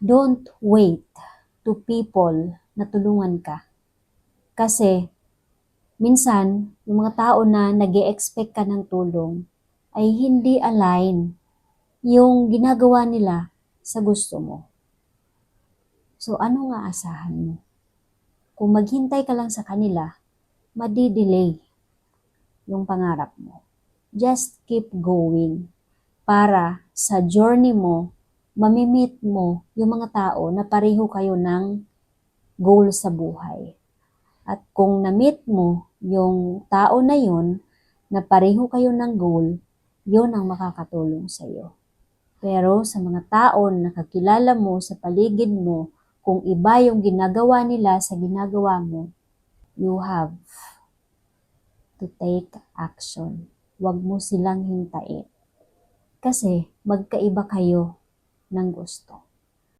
Don't wait to people na tulungan ka. Kasi minsan, yung mga tao na nag-e-expect ka ng tulong ay hindi align yung ginagawa nila sa gusto mo. So ano nga asahan mo? Kung maghintay ka lang sa kanila, madi-delay yung pangarap mo. Just keep going para sa journey mo, mamimit mo yung mga tao na pareho kayo ng goal sa buhay. At kung na-meet mo yung tao na yun, na pareho kayo ng goal, yun ang makakatulong sa iyo. Pero sa mga tao na nakakilala mo sa paligid mo, kung iba yung ginagawa nila sa ginagawa mo, you have to take action. Huwag mo silang hintayin. Kasi magkaiba kayo ng gusto.